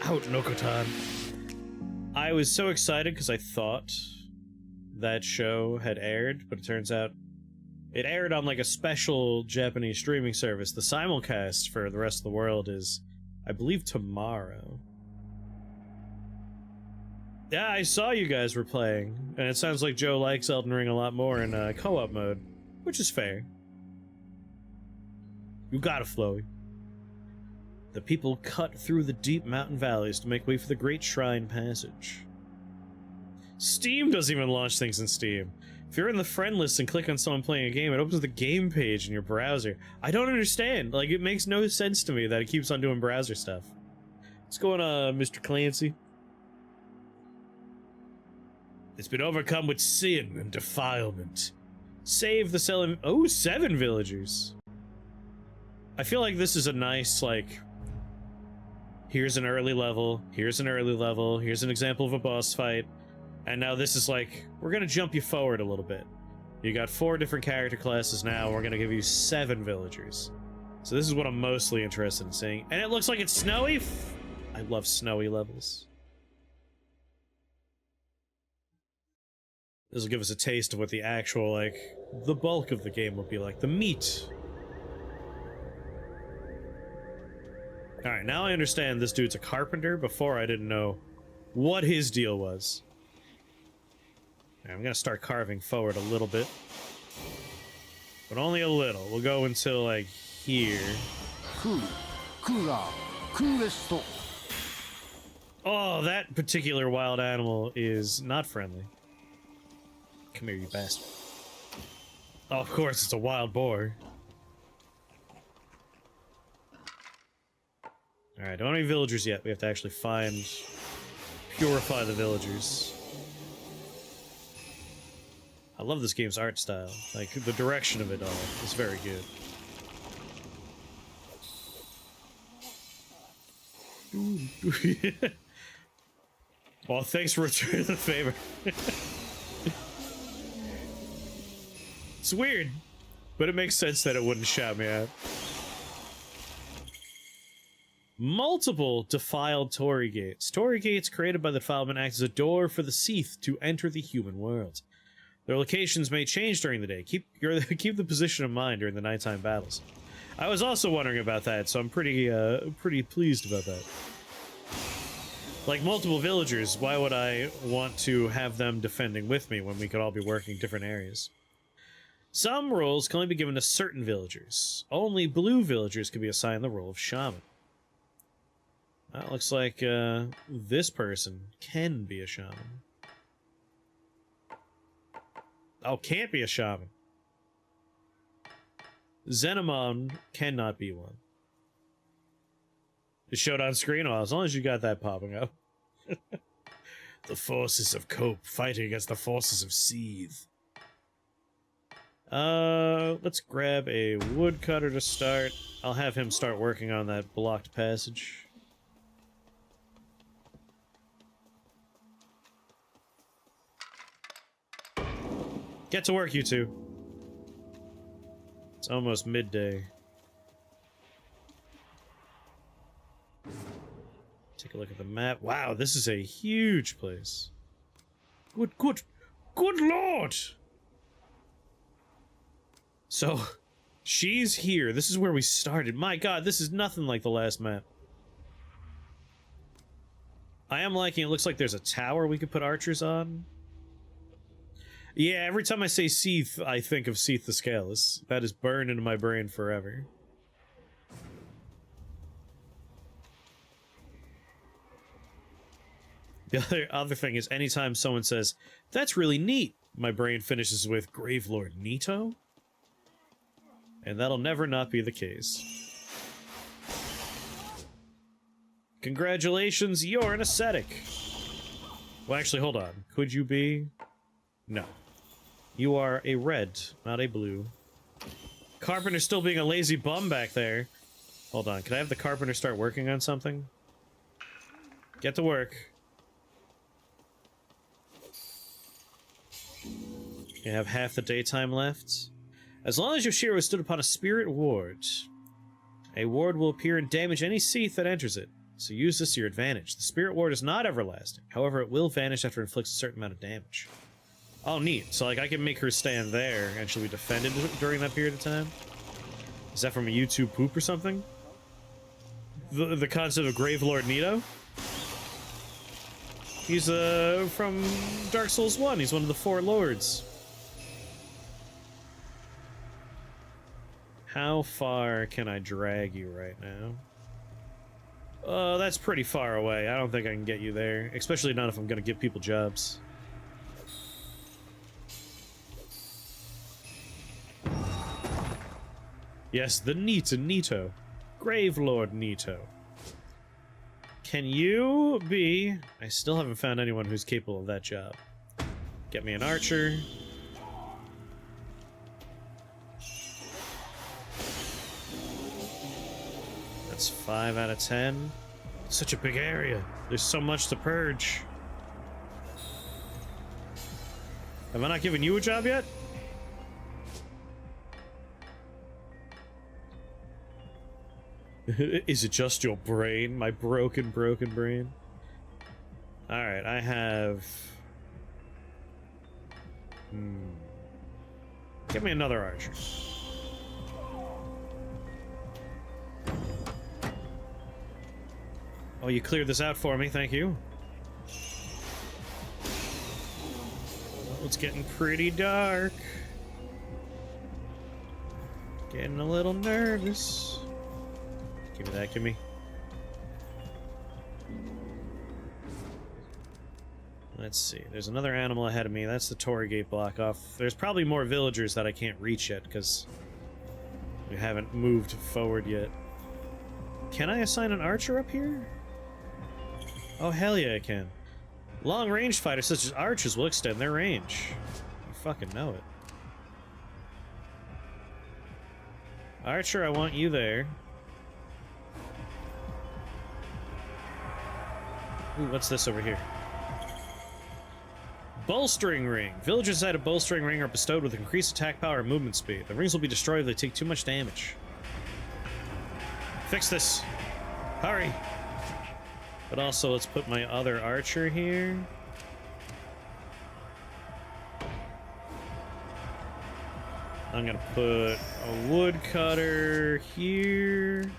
out, Nokotan. I was so excited because I thought that show had aired, but it turns out it aired on like a special Japanese streaming service. The simulcast for the rest of the world is, I believe, tomorrow. Yeah, I saw you guys were playing, and it sounds like Joe likes Elden Ring a lot more in co-op mode, which is fair. You got it, Floey. The people cut through the deep mountain valleys to make way for the Great Shrine Passage. Steam doesn't even launch things in Steam. If you're in the friend list and click on someone playing a game, it opens the game page in your browser. I don't understand. Like, it makes no sense to me that it keeps on doing browser stuff. What's going on, Mr. Clancy? It's been overcome with sin and defilement. Save the 7 villagers. I feel like this is a nice, like, here's an early level, here's an early level, here's an example of a boss fight, and now this is like, we're gonna jump you forward a little bit. You got 4 different character classes now, we're gonna give you 7 villagers. So this is what I'm mostly interested in seeing. And it looks like it's snowy? I love snowy levels. This will give us a taste of what the actual, like, the bulk of the game will be like. The meat. Alright, now I understand this dude's a carpenter. Before I didn't know what his deal was. Right, I'm gonna start carving forward a little bit. But only a little. We'll go until, like, here. Oh, that particular wild animal is not friendly. Come here, you bastard. Oh, of course, it's a wild boar. Alright, don't have any villagers yet. We have to actually purify the villagers. I love this game's art style. Like, the direction of it all is very good. Well, thanks for returning the favor. It's weird, but it makes sense that it wouldn't shout me out. Multiple defiled Torii gates. Torii gates created by the defilement act as a door for the Seath to enter the human world. Their locations may change during the day. Keep the position in mind during the nighttime battles. I was also wondering about that, so I'm pretty pleased about that. Like multiple villagers, why would I want to have them defending with me when we could all be working different areas? Some roles can only be given to certain villagers. Only blue villagers can be assigned the role of shaman. That looks like this person can be a shaman. Oh, can't be a shaman. Zenomon cannot be one. It showed on screen? Oh, as long as you got that popping up. The forces of Cope fighting against the forces of Seath. Let's grab a woodcutter to start. I'll have him start working on that blocked passage. Get to work, you two. It's almost midday. Take a look at the map. Wow, this is a huge place. Good lord! So, she's here. This is where we started. My god, this is nothing like the last map. I am liking it. Looks like there's a tower we could put archers on. Yeah, every time I say Seath, I think of Seath the Scaleless. That is burned into my brain forever. The other thing is, anytime someone says, "That's really neat," my brain finishes with Gravelord Nito. And that'll never not be the case. Congratulations, you're an ascetic. Well, actually, hold on. Could you be? No. You are a red, not a blue. Carpenter's still being a lazy bum back there. Hold on, can I have the carpenter start working on something? Get to work. You have half the daytime left. As long as Yoshiro has stood upon a spirit ward, a ward will appear and damage any Seath that enters it. So use this to your advantage. The Spirit Ward is not everlasting. However, it will vanish after it inflicts a certain amount of damage. Oh, neat. So, like, I can make her stand there, and she'll be defended during that period of time? Is that from a YouTube poop or something? The concept of Gravelord Nito? He's, from Dark Souls 1. He's one of the 4 lords. How far can I drag you right now? That's pretty far away. I don't think I can get you there. Especially not if I'm gonna give people jobs. Yes, the Nito. Gravelord Nito. Can you be... I still haven't found anyone who's capable of that job. Get me an archer. That's 5 out of 10. Such a big area. There's so much to purge. Have I not given you a job yet? Is it just your brain? My broken brain? Alright, I have... Give me another archer. Oh, you cleared this out for me, thank you. Oh, it's getting pretty dark. Getting a little nervous. Give me that, give me. Let's see, there's another animal ahead of me. That's the Torii Gate block off. There's probably more villagers that I can't reach yet, because we haven't moved forward yet. Can I assign an archer up here? Oh, hell yeah, I can. Long-range fighters such as archers will extend their range. You fucking know it. Archer, I want you there. Ooh, what's this over here? Bolstering ring. Villagers inside a bolstering ring are bestowed with increased attack power and movement speed. The rings will be destroyed if they take too much damage. Fix this. Hurry. But also, let's put my other archer here. I'm gonna put a woodcutter here.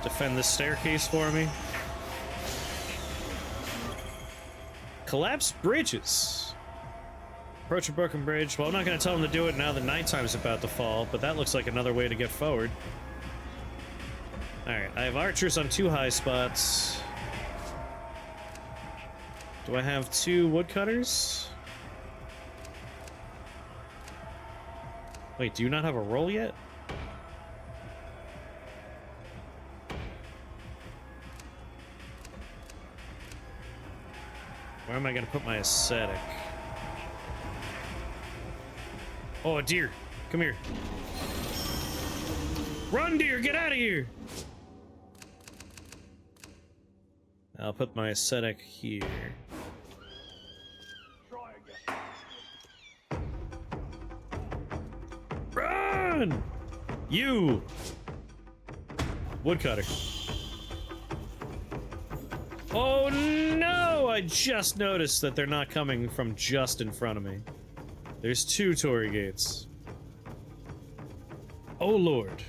Defend this staircase for me. Collapse bridges. Approach a broken bridge. Well, I'm not going to tell them to do it now that nighttime's about to fall, but that looks like another way to get forward. Alright, I have archers on 2 high spots. Do I have 2 woodcutters? Wait, do you not have a roll yet? Where am I going to put my ascetic? Oh, a deer. Come here. Run, deer! Get out of here! I'll put my ascetic here. Run! You! Woodcutter. Oh no! I just noticed that they're not coming from just in front of me. There's 2 Torii gates. Oh lord.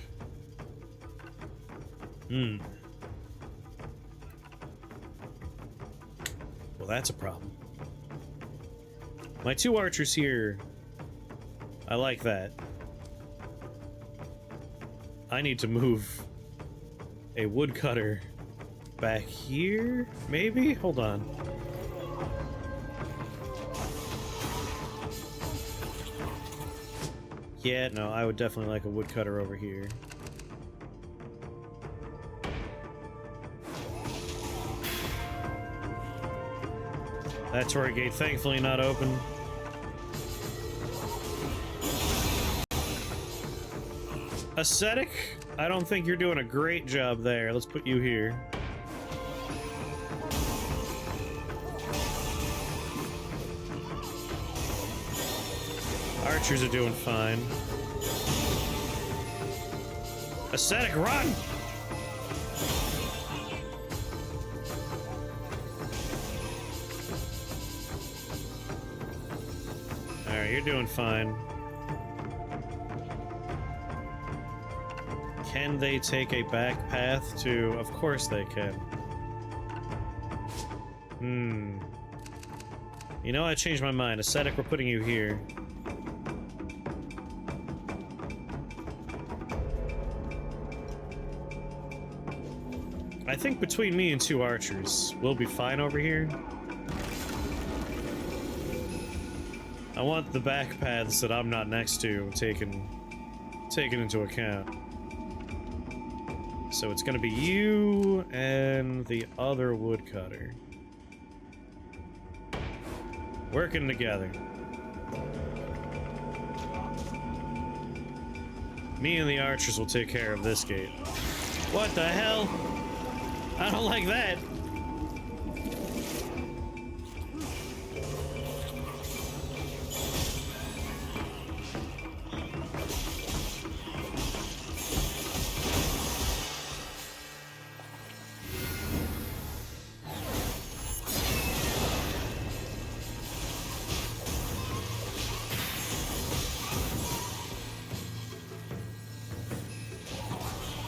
Well, that's a problem. My 2 archers here. I like that. I need to move a woodcutter back here, maybe? Hold on. Yeah, no, I would definitely like a woodcutter over here. That Torii gate, thankfully not open. Ascetic? I don't think you're doing a great job there. Let's put you here. Archers are doing fine. Ascetic, run! Alright, you're doing fine. Can they take a back path to... Of course they can. You know, I changed my mind. Ascetic, we're putting you here. I think between me and 2 archers, we'll be fine over here. I want the back paths that I'm not next to taken into account. So it's gonna be you and the other woodcutter. Working together. Me and the archers will take care of this gate. What the hell? I don't like that.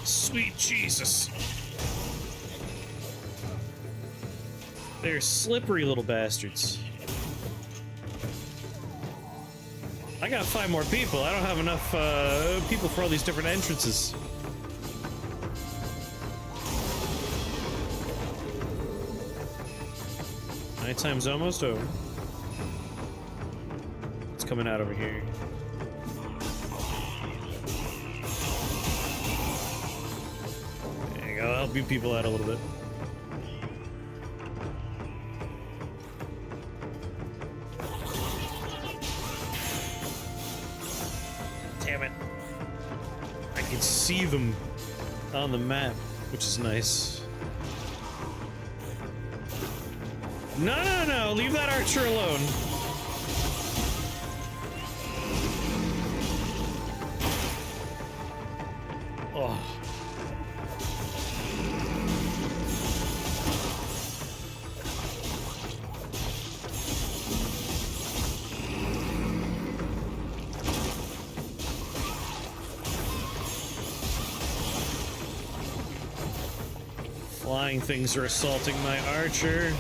Sweet Jesus. They're slippery little bastards. I gotta find more people. I don't have enough people for all these different entrances. Nighttime's almost over. It's coming out over here. There you go. I'll help you people out a little bit. Damn it. I can see them on the map, which is nice. No, no, no! Leave that archer alone! Oh. Flying things are assaulting my archer.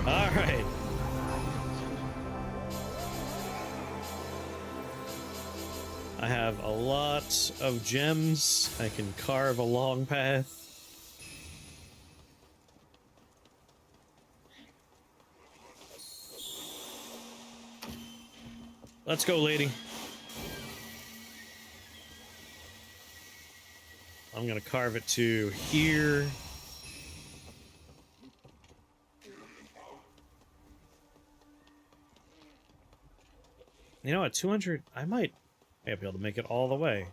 Alright. I have a lot of gems. I can carve a long path. Let's go, lady. I'm gonna carve it to here. You know, at 200, I might be able to make it all the way.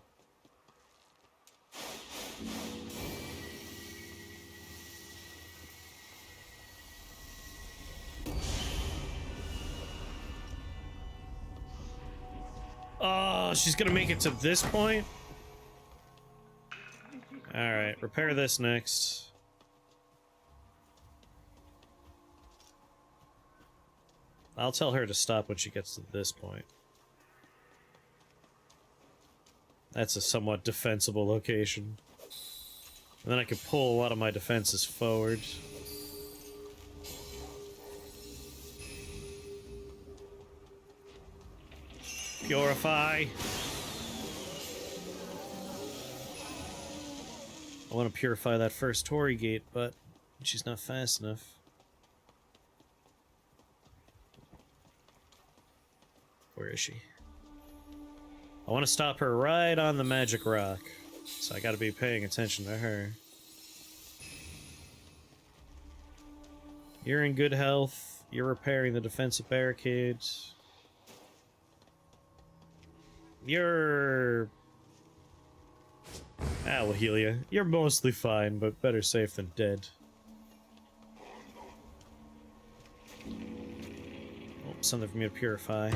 Oh, she's gonna make it to this point? Alright, repair this next. I'll tell her to stop when she gets to this point. That's a somewhat defensible location. And then I could pull a lot of my defenses forward. Purify! I want to purify that first Torii gate, but she's not fast enough. Where is she? I want to stop her right on the magic rock, so I gotta be paying attention to her. You're in good health. You're repairing the defensive barricades. You're... Ah, we'll heal you. You're mostly fine, but better safe than dead. Oh, something for me to purify.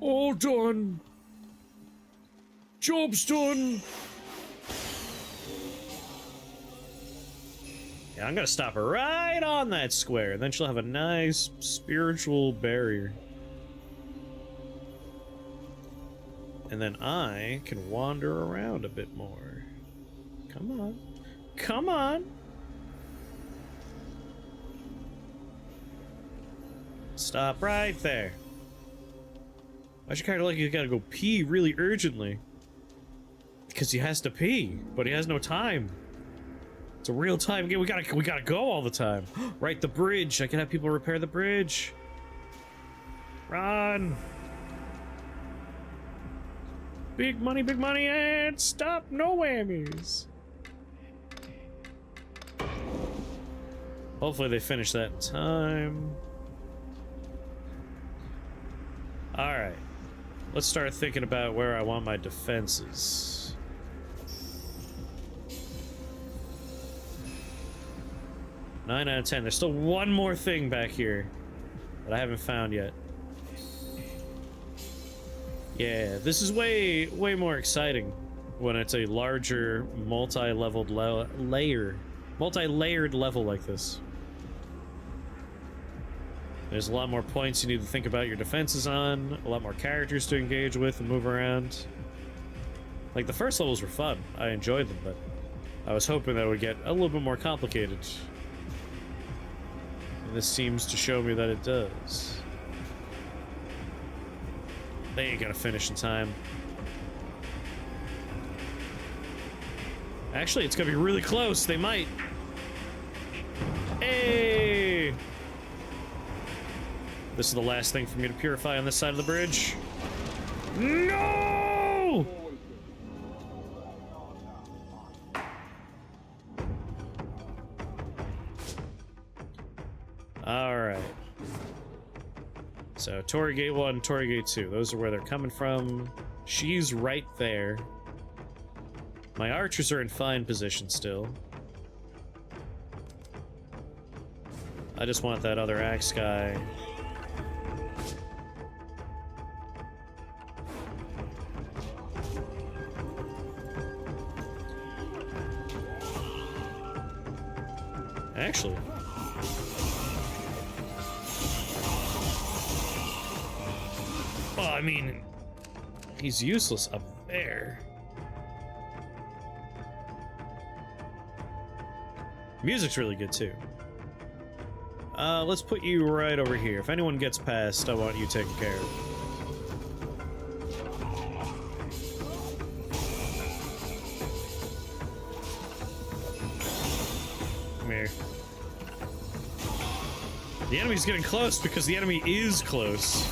All done. Job's done. Yeah, I'm gonna stop her right on that square, and then she'll have a nice spiritual barrier. And then I can wander around a bit more. Come on. Come on! Stop right there. Why'd you kind of like you gotta go pee really urgently? Because he has to pee, but he has no time. It's a real time game. We gotta go all the time. Right, the bridge. I can have people repair the bridge. Run! Big money, and stop! No whammies. Hopefully they finish that in time. Alright. Let's start thinking about where I want my defenses. Nine out of 10. There's still one more thing back here that I haven't found yet. Yeah, this is way more exciting when it's a larger, multi-leveled multi-layered level like this. There's a lot more points you need to think about your defenses on, a lot more characters to engage with and move around. Like, the first levels were fun. I enjoyed them, but I was hoping that it would get a little bit more complicated. And this seems to show me that it does. They ain't gonna finish in time. Actually, it's gonna be really close. They might. Hey! This is the last thing for me to purify on this side of the bridge. No! Alright. So, Torii Gate 1, Torii Gate 2. Those are where they're coming from. She's right there. My archers are in fine position still. I just want that other axe guy. Actually... well, I mean... he's useless up there. Music's really good, too. Let's put you right over here. If anyone gets past, I want you taken care of. Come here. The enemy's getting close because the enemy is close.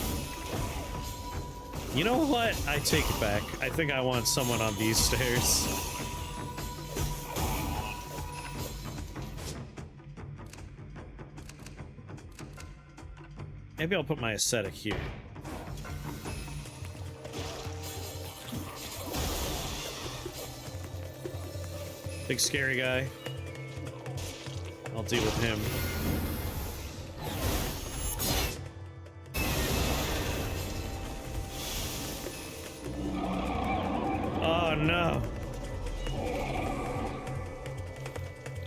You know what? I take it back. I think I want someone on these stairs. Maybe I'll put my ascetic here. Big scary guy. I'll deal with him. Oh no.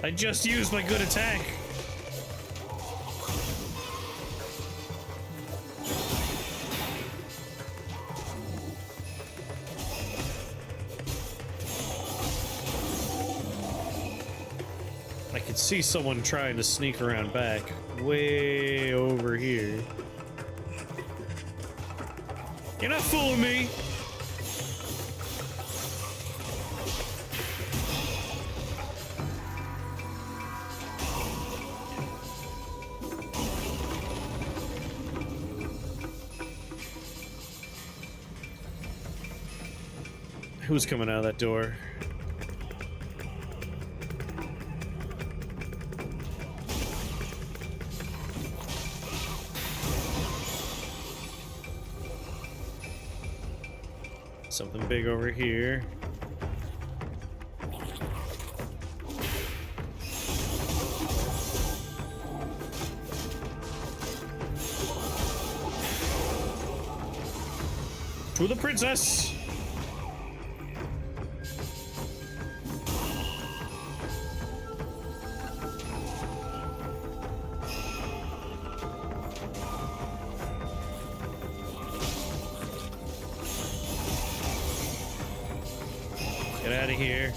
I just used my good attack. I could see someone trying to sneak around back way over here. You're not fooling me. Who's coming out of that door? Something big over here. To the princess! Get out of here.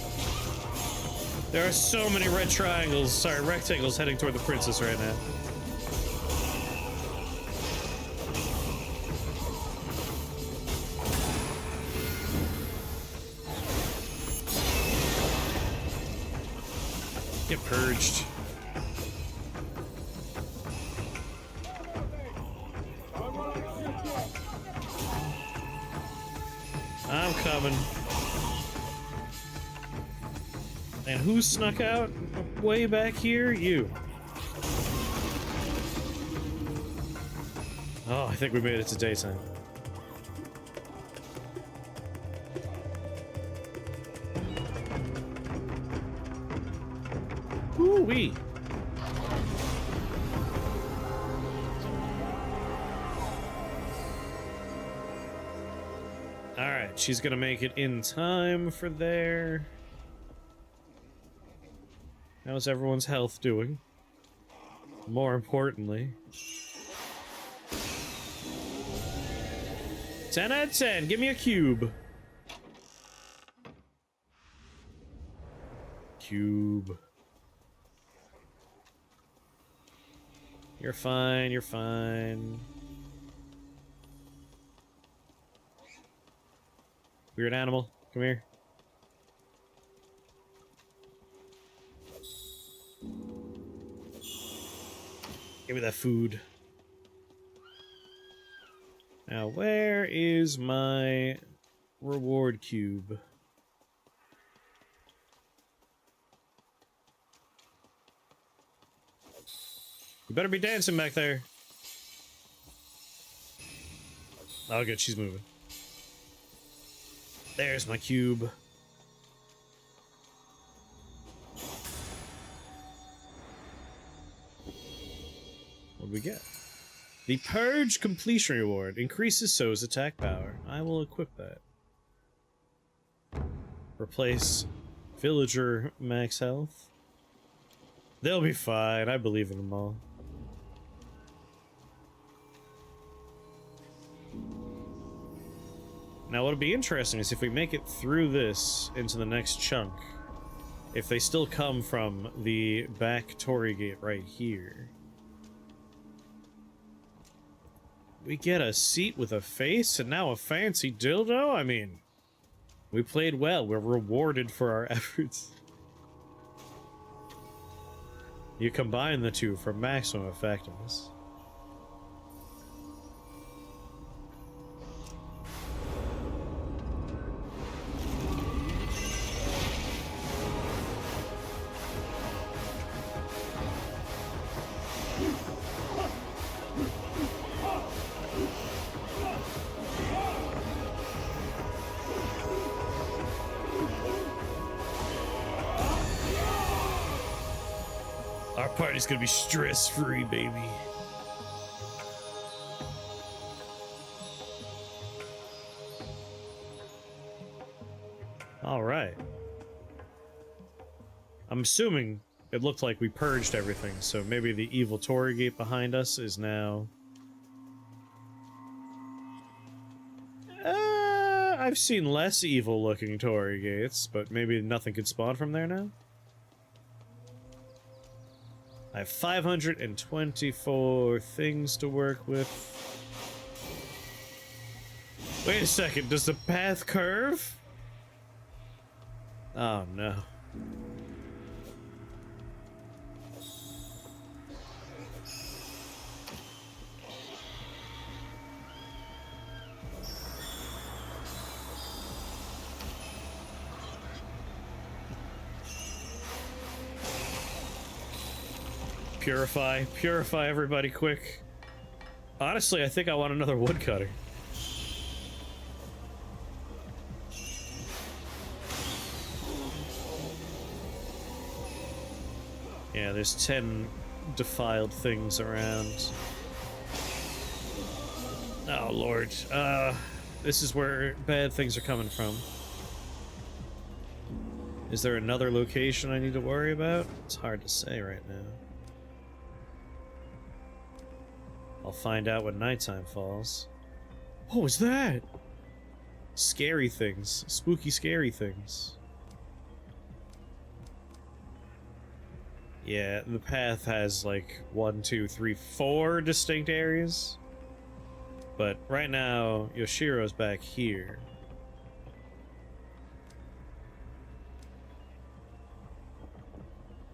There are so many red triangles, sorry, rectangles heading toward the princess right now. Get purged. I'm coming. And who snuck out way back here? You. Oh, I think we made it to daytime. Ooh-wee. Alright, she's gonna make it in time for there. How's everyone's health doing? More importantly. 10 out of 10, give me a cube. Cube. You're fine, you're fine. Weird animal, come here. Give me that food. Now, where is my reward cube? You better be dancing back there. Oh, good, she's moving. There's my cube. What do we get? The Purge Completion Reward increases So's attack power. I will equip that. Replace Villager max health. They'll be fine. I believe in them all. Now, what'll be interesting is if we make it through this into the next chunk, if they still come from the back Torii gate right here, we get a seat with a face and now a fancy dildo? I mean, we played well. We're rewarded for our efforts. You combine the two for maximum effectiveness. Our party's gonna be stress-free, baby. All right. I'm assuming it looked like we purged everything, so maybe the evil Torii gate behind us is now... I've seen less evil-looking Torii gates, but maybe nothing could spawn from there now? I have 524 things to work with. Wait a second, does the path curve? Oh no. Purify everybody quick. Honestly, I think I want another woodcutter. Yeah, there's 10 defiled things around. Oh lord. This is where bad things are coming from. Is there another location I need to worry about? It's hard to say right now. I'll find out when nighttime falls. What was that? Scary things. Spooky, scary things. Yeah, the path has like 1, 2, 3, 4 distinct areas. But right now, Yoshiro's back here.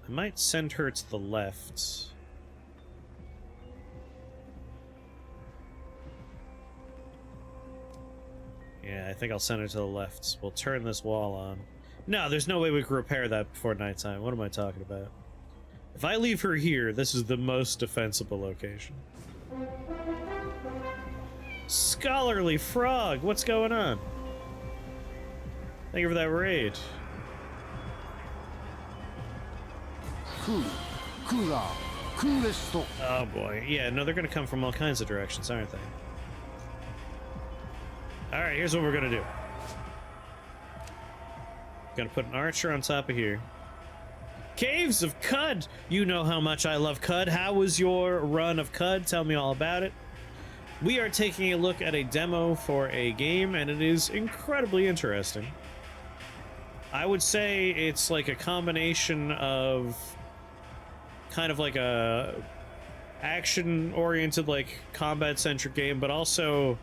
I might send her to the left. Yeah, I think I'll send her to the left. We'll turn this wall on. No, there's no way we can repair that before nighttime. What am I talking about? If I leave her here, this is the most defensible location. Scholarly Frog, what's going on? Thank you for that raid. Oh boy, yeah, no, they're gonna come from all kinds of directions, aren't they? Alright, here's what we're gonna do. Gonna put an archer on top of here. Caves of Cud! You know how much I love Cud. How was your run of Cud? Tell me all about it. We are taking a look at a demo for a game, and it is incredibly interesting. I would say it's like a combination of kind of like a action-oriented, like combat-centric game, but also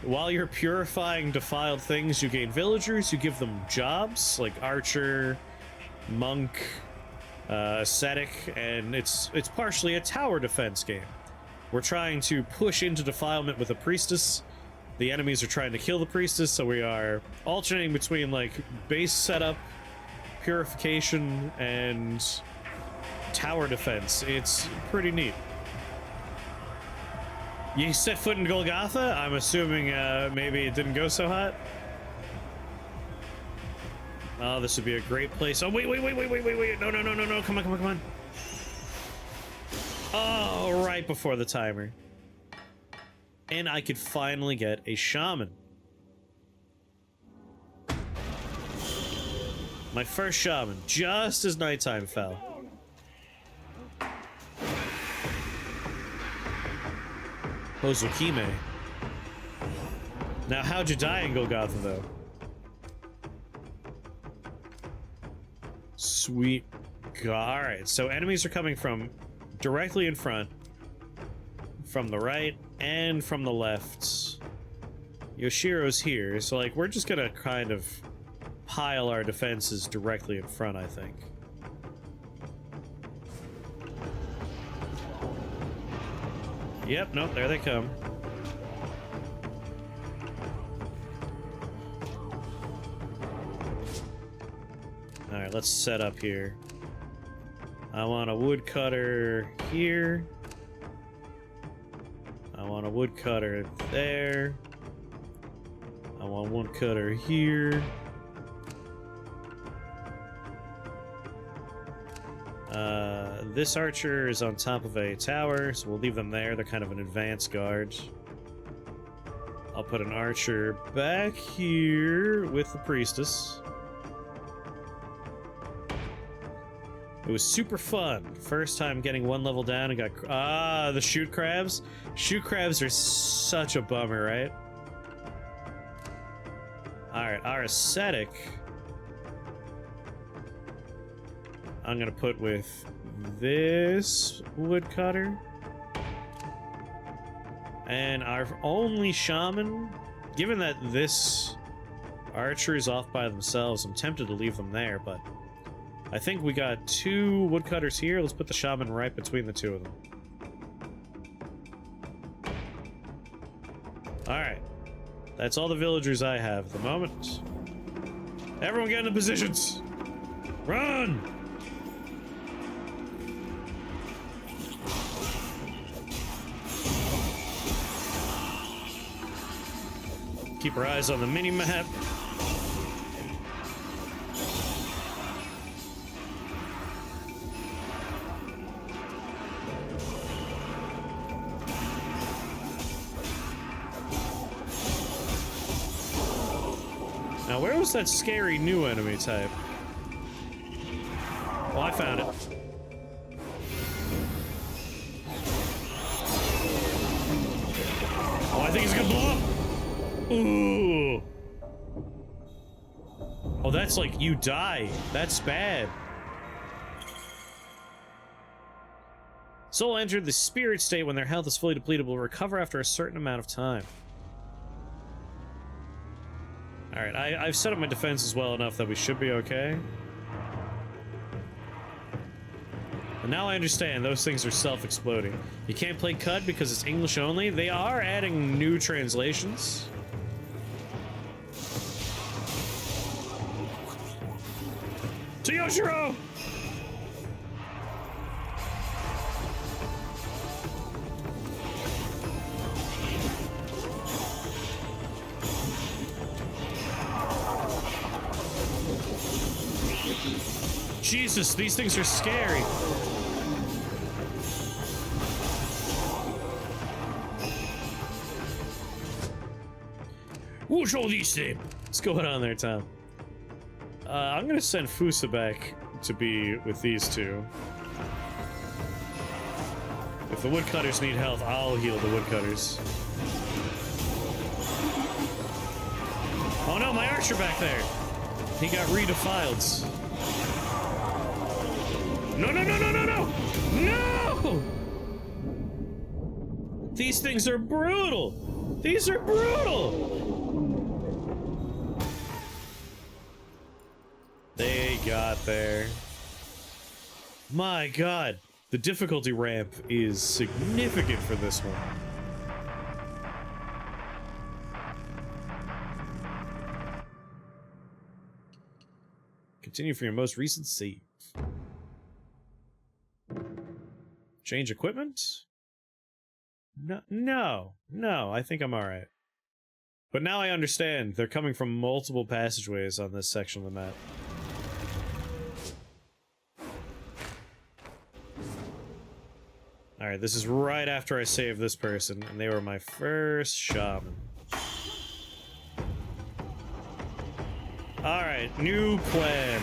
while you're purifying defiled things, you gain villagers, you give them jobs, like archer, monk, ascetic, and it's partially a tower defense game. We're trying to push into defilement with a priestess. The enemies are trying to kill the priestess, so we are alternating between like base setup, purification, and tower defense. It's pretty neat. You set foot in Golgotha? I'm assuming maybe it didn't go so hot. Oh, this would be a great place. Oh, wait. No. Come on. Oh, right before the timer. And I could finally get a shaman. My first shaman, just as nighttime fell. Hozukime. Now, how'd you die in Golgotha, though? Sweet God. Alright, so enemies are coming from directly in front, from the right, and from the left. Yoshiro's here, so like we're just gonna kind of pile our defenses directly in front, I think. Yep, nope, there they come. Alright, let's set up here. I want a woodcutter here. I want a woodcutter there. I want one cutter here. This archer is on top of a tower, so we'll leave them there. They're kind of an advanced guard. I'll put an archer back here with the priestess. It was super fun. First time getting one level down and got... the shoot crabs. Shoot crabs are such a bummer, right? Alright, our ascetic... I'm gonna put with this woodcutter. And our only shaman... Given that this archer is off by themselves, I'm tempted to leave them there, but... I think we got 2 woodcutters here. Let's put the shaman right between the 2 of them. Alright. That's all the villagers I have at the moment. Everyone get into positions! Run! Keep our eyes on the mini-map. Now, where was that scary new enemy type? Oh, I found it. Oh, I think he's gonna blow up! Ooh! Oh, that's like you die. That's bad. Soul entered the spirit state when their health is fully depleted, will recover after a certain amount of time. Alright, I've set up my defenses well enough that we should be okay. And now I understand, those things are self-exploding. You can't play CUD because it's English only. They are adding new translations. To Yoshiro! Jesus, these things are scary. What's all these things? What's going on there, Tom? I'm gonna send Fusa back to be with these two. If the woodcutters need health, I'll heal the woodcutters. Oh no, my archer back there! He got redefiled. No, no, no, no, no, no! No! These things are brutal! These are brutal! They got there. My god, the difficulty ramp is significant for this one. Continue for your most recent save. Change equipment? No, I think I'm alright. But now I understand, they're coming from multiple passageways on this section of the map. Alright, this is right after I saved this person, and they were my first shaman. Alright, new plan.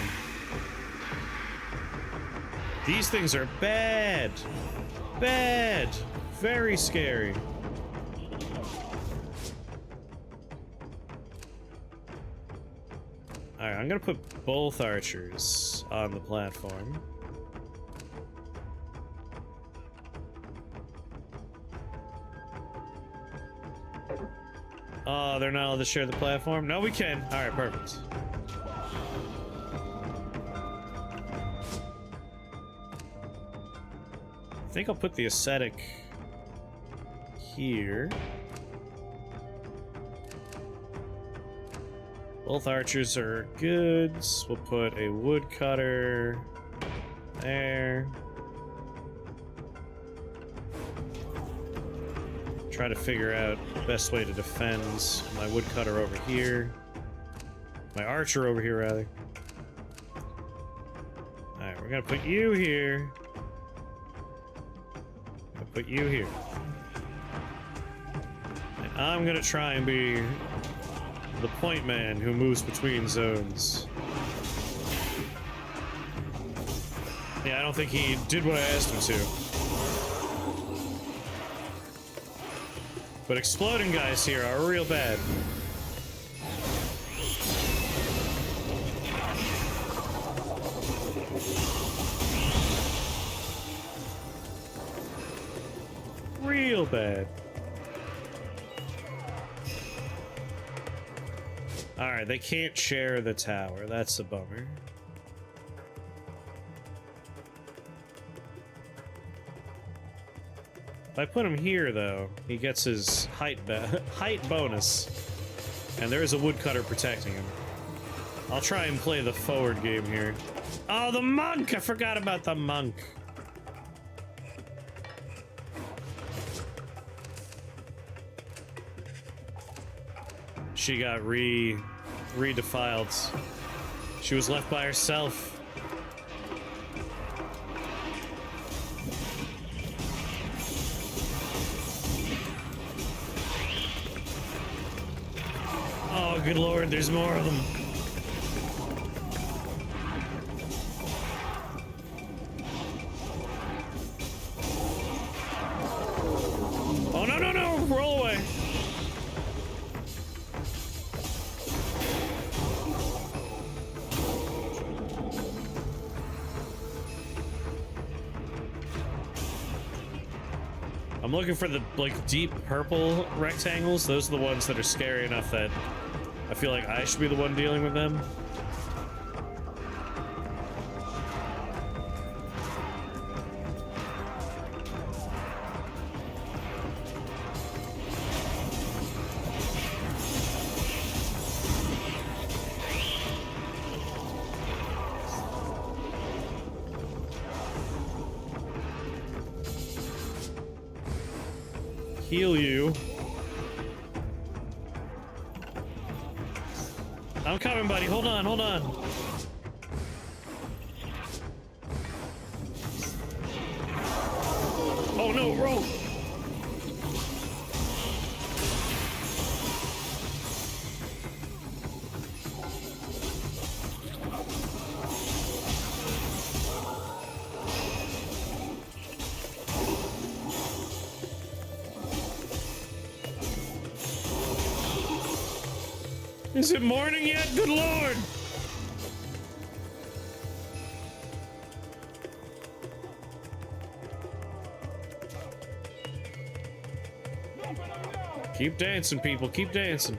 These things are bad! Bad! Very scary. Alright, I'm gonna put both archers on the platform. Oh, they're not allowed to share the platform? No, we can. Alright, perfect. I think I'll put the ascetic here. Both archers are good. We'll put a woodcutter there. Try to figure out the best way to defend my woodcutter over here. My archer over here, rather. Alright, we're gonna put you here. I'll put you here. And I'm gonna try and be the point man who moves between zones. Yeah, I don't think he did what I asked him to. But exploding guys here are real bad. Real bad. Alright, they can't share the tower. That's a bummer. If I put him here, though, he gets his height bonus. And there is a woodcutter protecting him. I'll try and play the forward game here. Oh, the monk! I forgot about the monk. She got redefiled. She was left by herself. Oh, good lord, there's more of them. I'm looking for the, like, deep purple rectangles. Those are the ones that are scary enough that I feel like I should be the one dealing with them. Heal you. I'm coming, buddy. Hold on, hold on. Oh no, roll. Is it morning yet? Good lord! Keep dancing, people. Keep dancing.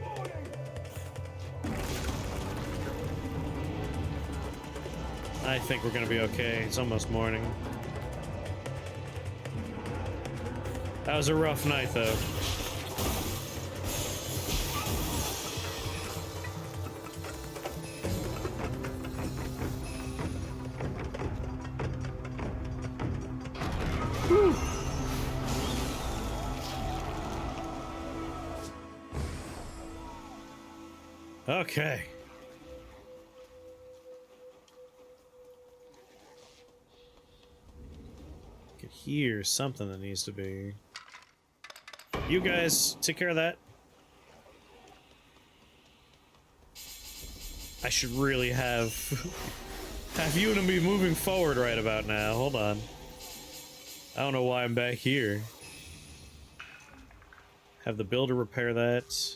I think we're gonna be okay. It's almost morning. That was a rough night, though. Okay. I can hear something that needs to be. You guys, take care of that. I should really have you and me moving forward right about now. Hold on. I don't know why I'm back here. Have the builder repair that.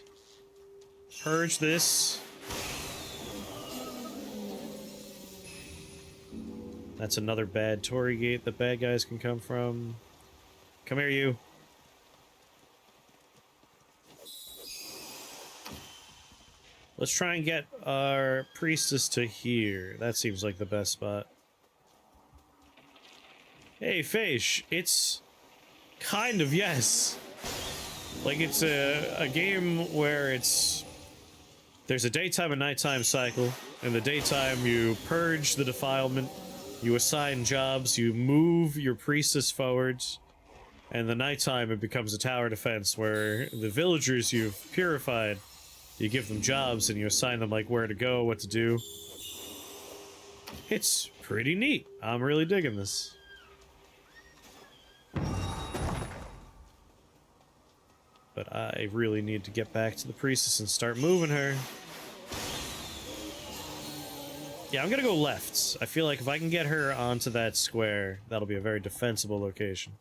Purge this. That's another bad Torii gate that bad guys can come from. Come here, you. Let's try and get our priestess to here. That seems like the best spot. Hey, Feish, it's kind of yes. Like, it's a game where there's a daytime and nighttime cycle. In the daytime, you purge the defilement, you assign jobs, you move your priestess forwards, and the nighttime it becomes a tower defense where the villagers you've purified, you give them jobs and you assign them like where to go, what to do. It's pretty neat. I'm really digging this. But I really need to get back to the priestess and start moving her. Yeah, I'm gonna go left. I feel like if I can get her onto that square, that'll be a very defensible location.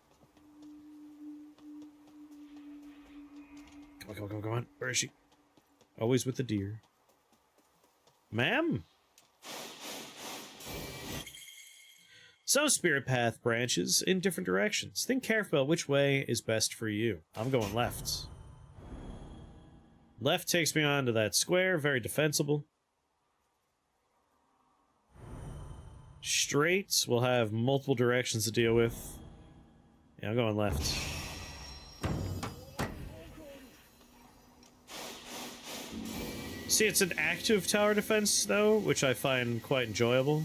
Come on, come on, come on, come on. Where is she? Always with the deer. Ma'am? Some spirit path branches in different directions. Think carefully about which way is best for you. I'm going left. Left takes me onto that square, very defensible. Straight will have multiple directions to deal with. Yeah, I'm going left. See, it's an active tower defense, though, which I find quite enjoyable.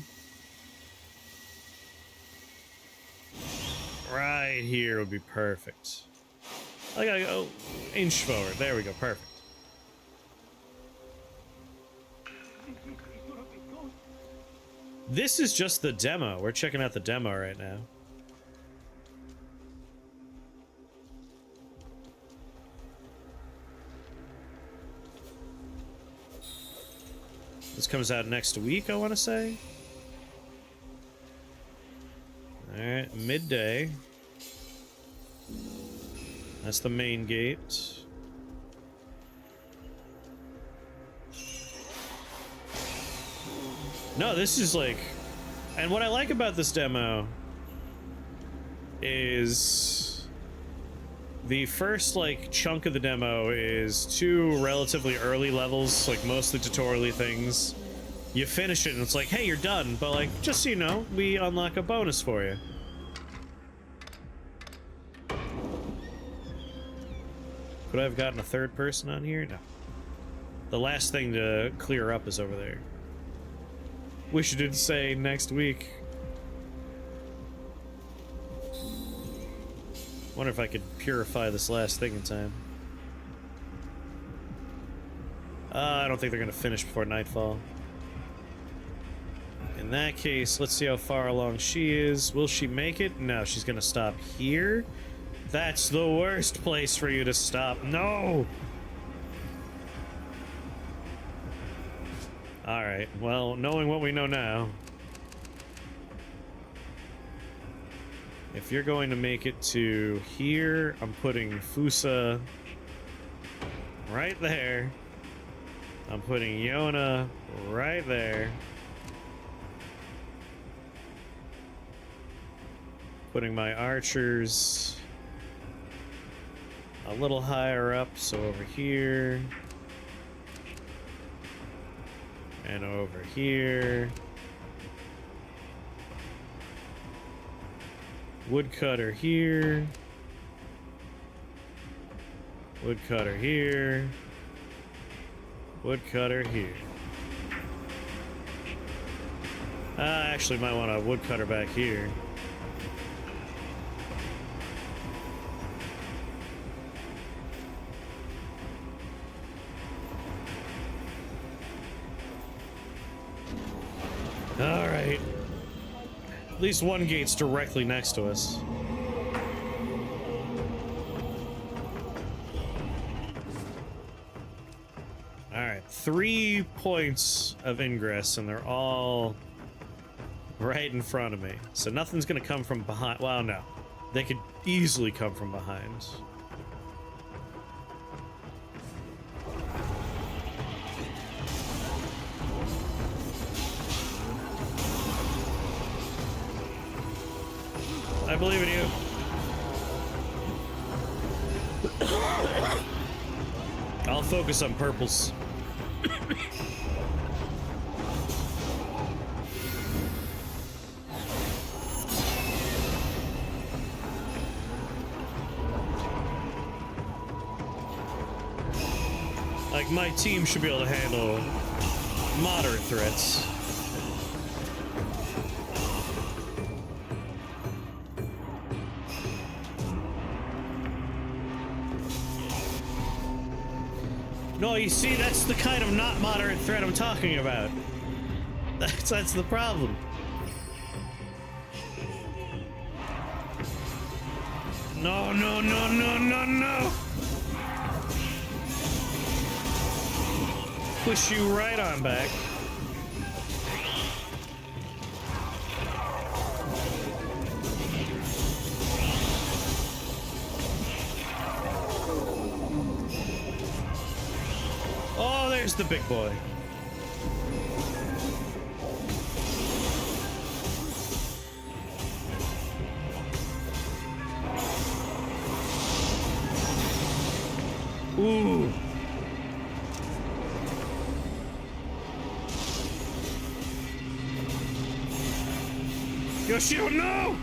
Right here would be perfect. I gotta go inch forward. There we go, perfect. This is just the demo. We're checking out the demo right now. This comes out next week, I want to say. Alright, midday. That's the main gate. No, this is like... And what I like about this demo is... The first, like, chunk of the demo is 2 relatively early levels, like, mostly tutorial-y things. You finish it and it's like, hey, you're done, but, like, just so you know, we unlock a bonus for you. Could I have gotten a 3rd person on here? No. The last thing to clear up is over there. Wish you did say next week. Wonder if I could purify this last thing in time. I don't think they're gonna finish before nightfall. In that case, let's see how far along she is. Will she make it? No, she's gonna stop here. That's the worst place for you to stop. No! Alright, well, knowing what we know now, if you're going to make it to here, I'm putting Fusa right there. I'm putting Yona right there. Putting my archers a little higher up, so over here. And over here. Woodcutter here. Woodcutter here. Woodcutter here. Actually might want a woodcutter back here. Alright. At least one gate's directly next to us. Alright, 3 points of ingress, and they're all right in front of me. So nothing's gonna come from behind. Well, no. They could easily come from behind. I believe in you. I'll focus on purples. Like, my team should be able to handle moderate threats. No, you see, that's the kind of not moderate threat I'm talking about. That's the problem. No, no, no, no, no, no! Push you right on back. Oh, there's the big boy. Ooh. Yoshio, no!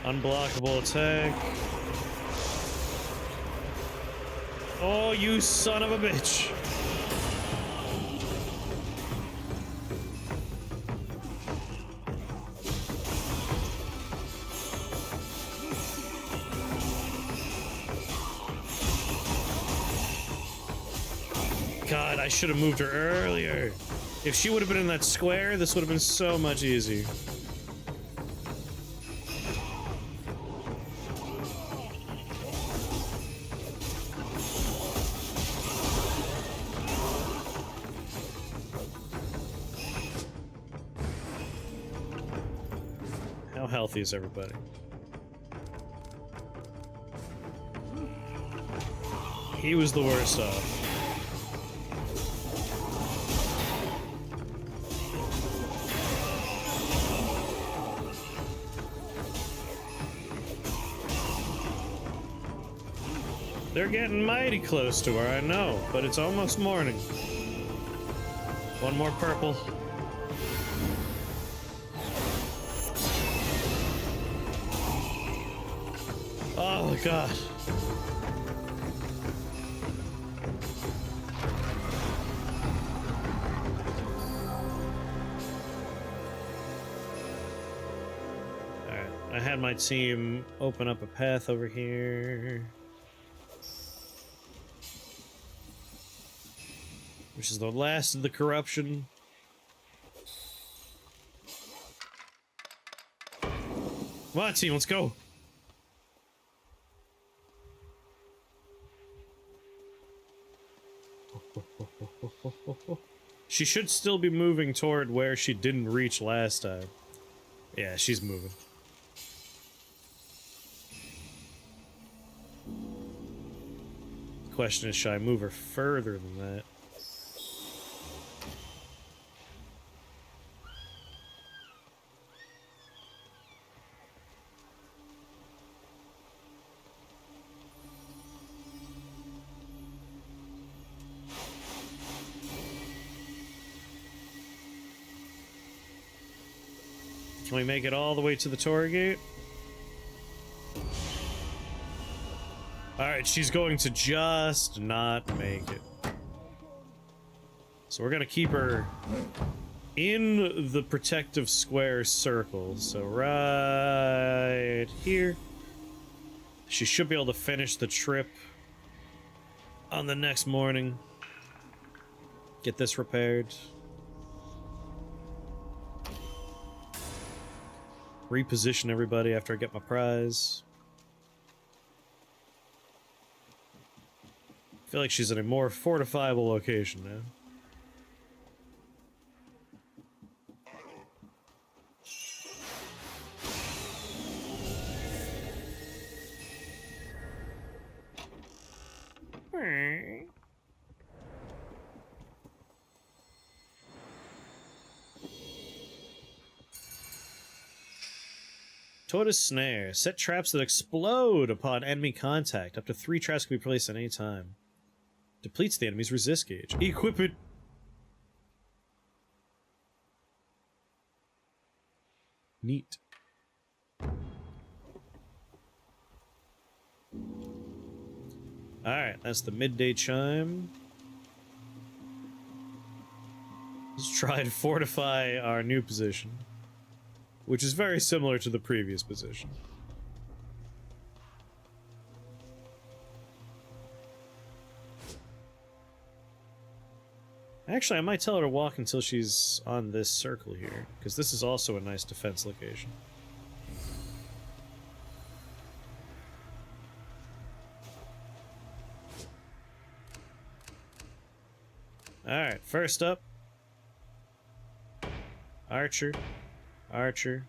Unblockable attack. Oh, you son of a bitch. God, I should have moved her earlier. If she would have been in that square, this would have been so much easier. healthy is everybody? He was the worst off. They're getting mighty close to her, I know, but it's almost morning. One more purple. Oh my god. Alright, I had my team open up a path over here. Which is the last of the corruption. Come on, team, let's go. She should still be moving toward where she didn't reach last time. Yeah, she's moving. The question is, should I move her further than that? Can we make it all the way to the Torii Gate? Alright, she's going to just not make it. So we're gonna keep her in the protective square circle. So right here. She should be able to finish the trip on the next morning. Get this repaired. Reposition everybody after I get my prize. I feel like she's in a more fortifiable location now. Tortoise Snare. Set traps that explode upon enemy contact. Up to 3 traps can be placed at any time. Depletes the enemy's resist gauge. Equip it! Neat. Alright, that's the midday chime. Let's try and fortify our new position, which is very similar to the previous position. Actually, I might tell her to walk until she's on this circle here, because this is also a nice defense location. Alright, first up. Archer. Archer.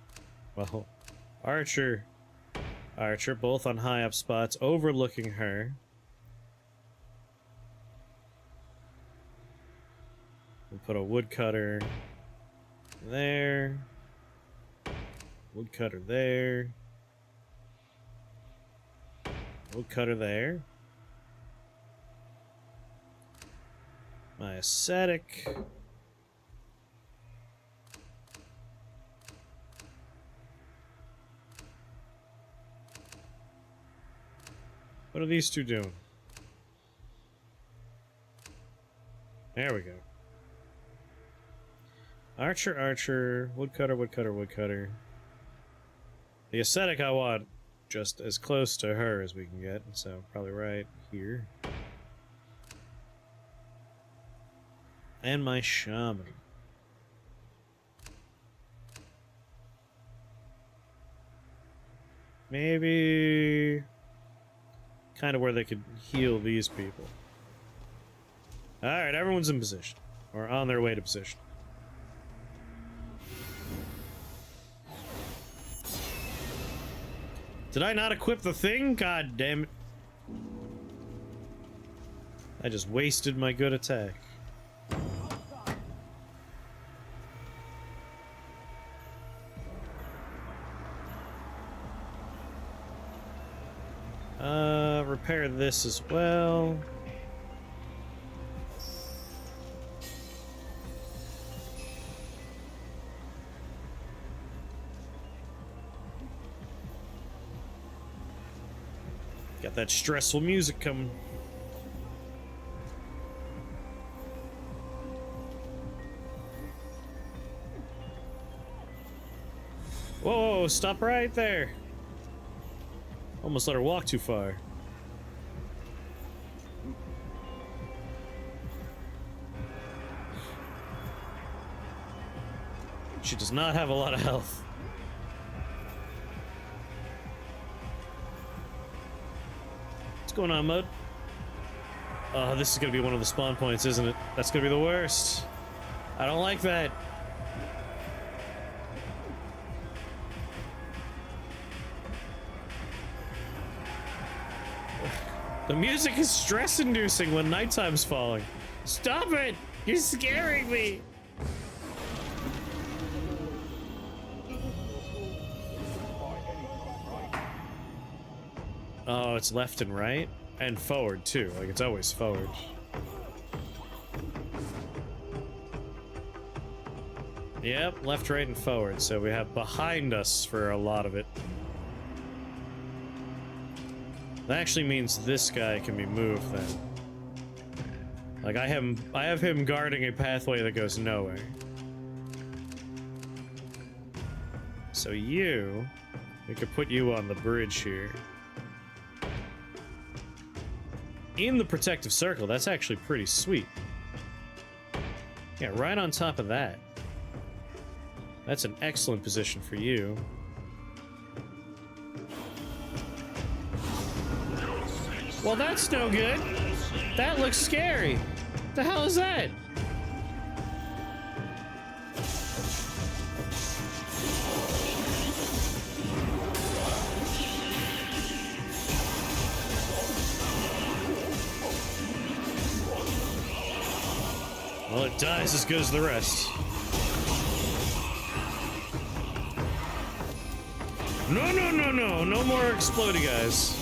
Well, Archer. Archer, both on high up spots, overlooking her. We'll put a woodcutter there. Woodcutter there. Woodcutter there. My ascetic. What are these two doing? There we go. Archer, archer, woodcutter, woodcutter, woodcutter. The ascetic I want just as close to her as we can get, so probably right here. And my shaman. Maybe kind of where they could heal these people. Alright, everyone's in position. Or on their way to position. Did I not equip the thing? God damn it. I just wasted my good attack. Repair this as well. Got that stressful music coming. Whoa, stop right there. Almost let her walk too far. She does not have a lot of health. What's going on, Mud? Oh, this is gonna be one of the spawn points, isn't it? That's gonna be the worst. I don't like that. The music is stress-inducing when nighttime's falling. Stop it! You're scaring me! Oh, it's left and right? And forward, too. Like, it's always forward. Yep, left, right, and forward. So we have behind us for a lot of it. That actually means this guy can be moved, then. Like, I have him guarding a pathway that goes nowhere. So we could put you on the bridge here. In the protective circle, that's actually pretty sweet. Yeah, right on top of that. That's an excellent position for you. Well, that's no good. That looks scary. What the hell is that? Well, it dies as good as the rest. No, no, no, no. No more explodey guys.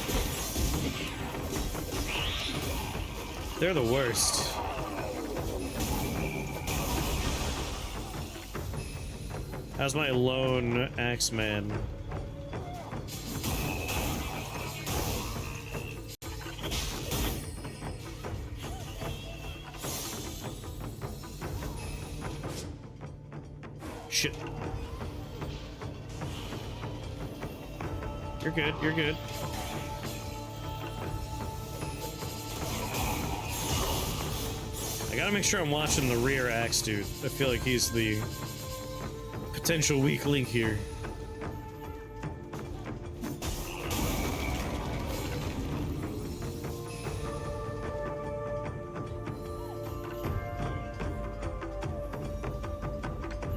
They're the worst. How's my lone axeman? Shit. You're good, you're good. I gotta make sure I'm watching the rear axe dude. I feel like he's the potential weak link here.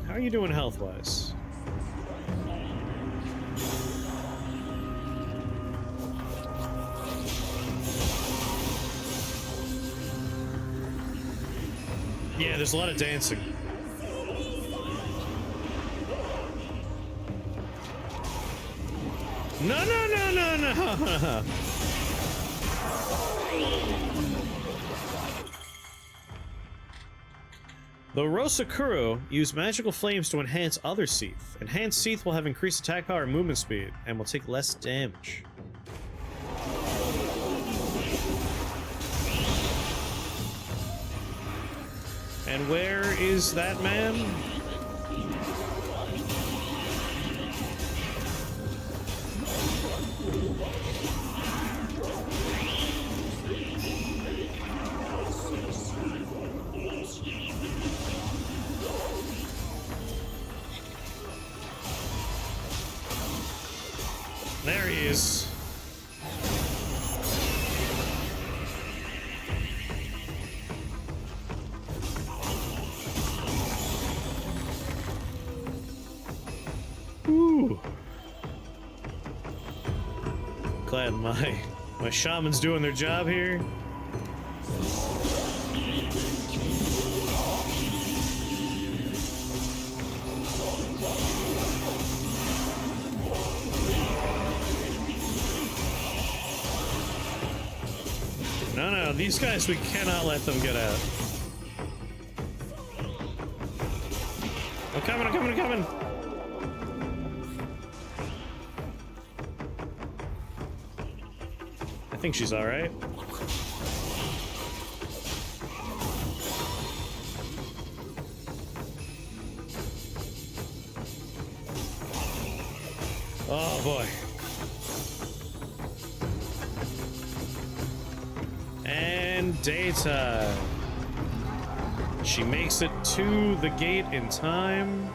How are you doing health-wise? Yeah, there's a lot of dancing. No, no, no, no, no! The Rosakuro use magical flames to enhance other Seath. Enhanced Seath will have increased attack power and movement speed, and will take less damage. And where is that man? There he is. Ooh. Glad my shaman's doing their job here. No, these guys, we cannot let them get out. I'm coming, I'm coming, I'm coming! I think she's alright. Oh boy. And daytime. She makes it to the gate in time.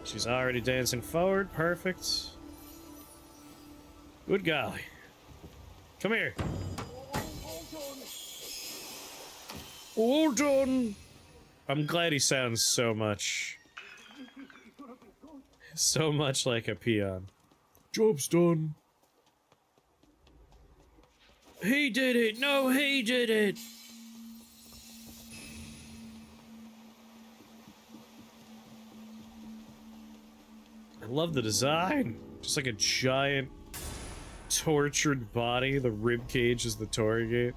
She's already dancing forward. Perfect. Good golly. Come here. All done. I'm glad he sounds so much like a peon. Job's done. He did it! No, he did it! I love the design. Just like a giant tortured body. The rib cage is the Torii Gate.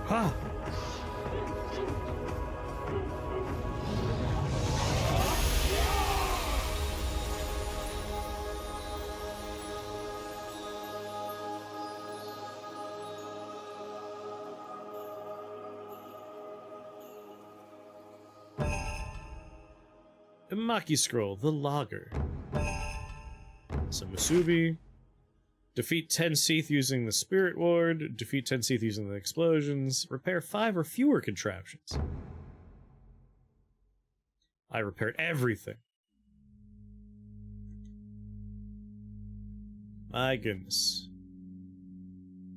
Ha! A Maki Scroll, the Logger. Some Musubi. Defeat 10 Seath using the Spirit Ward. Defeat 10 Seath using the explosions. Repair 5 or fewer contraptions. I repaired everything. My goodness.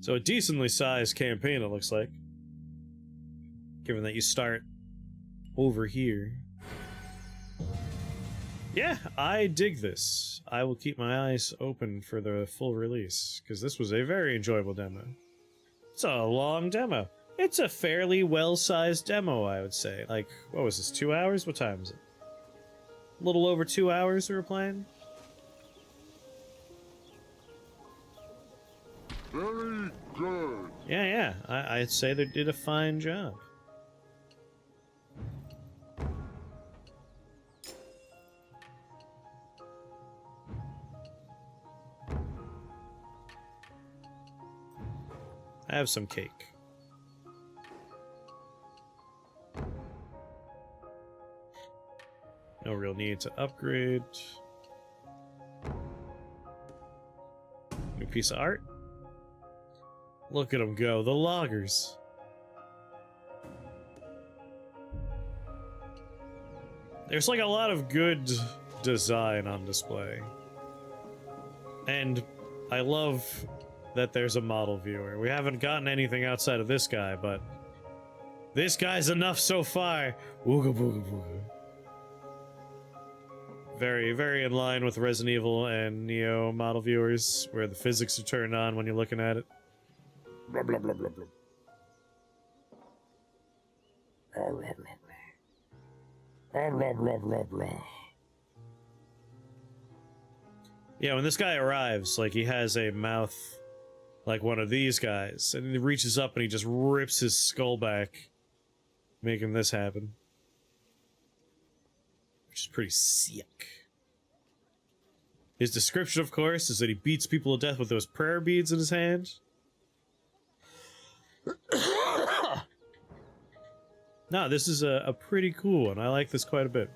So a decently sized campaign, it looks like. Given that you start over here. Yeah, I dig this. I will keep my eyes open for the full release, because this was a very enjoyable demo. It's a long demo. It's a fairly well-sized demo, I would say. Like, what was this, 2 hours? What time is it? A little over 2 hours we were playing? Very good. Yeah, I'd say they did a fine job. I have some cake. No real need to upgrade. New piece of art. Look at them go, the loggers. There's like a lot of good design on display. And I love that there's a model viewer. We haven't gotten anything outside of this guy, but this guy's enough so far. Wooga booga booga. Very, very in line with Resident Evil and Neo model viewers, where the physics are turned on when you're looking at it. Blah blah blah blah blah. Yeah, when this guy arrives, like, he has a mouth like one of these guys, and he reaches up and he just rips his skull back, making this happen. Which is pretty sick. His description, of course, is that he beats people to death with those prayer beads in his hand. No, this is a pretty cool one. I like this quite a bit.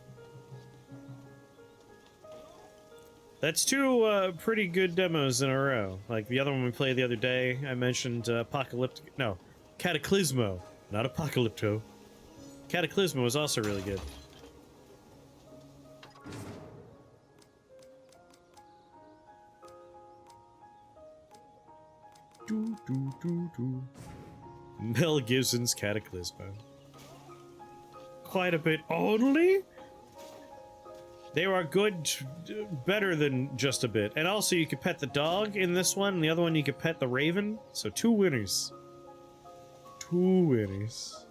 That's two pretty good demos in a row. Like the other one we played the other day, I mentioned Cataclysmo, not Apocalypto. Cataclysmo was also really good. Mel Gibson's Cataclysmo. Quite a bit only? They are good, better than just a bit. And also you could pet the dog in this one, and the other one you could pet the raven. So 2 winners. 2 winners.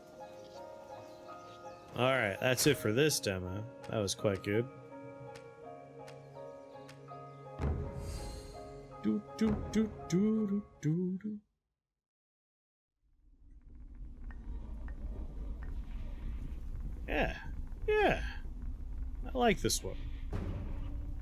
Alright, that's it for this demo. That was quite good. Do, do, do, do, do, do. Yeah, yeah. I like this one.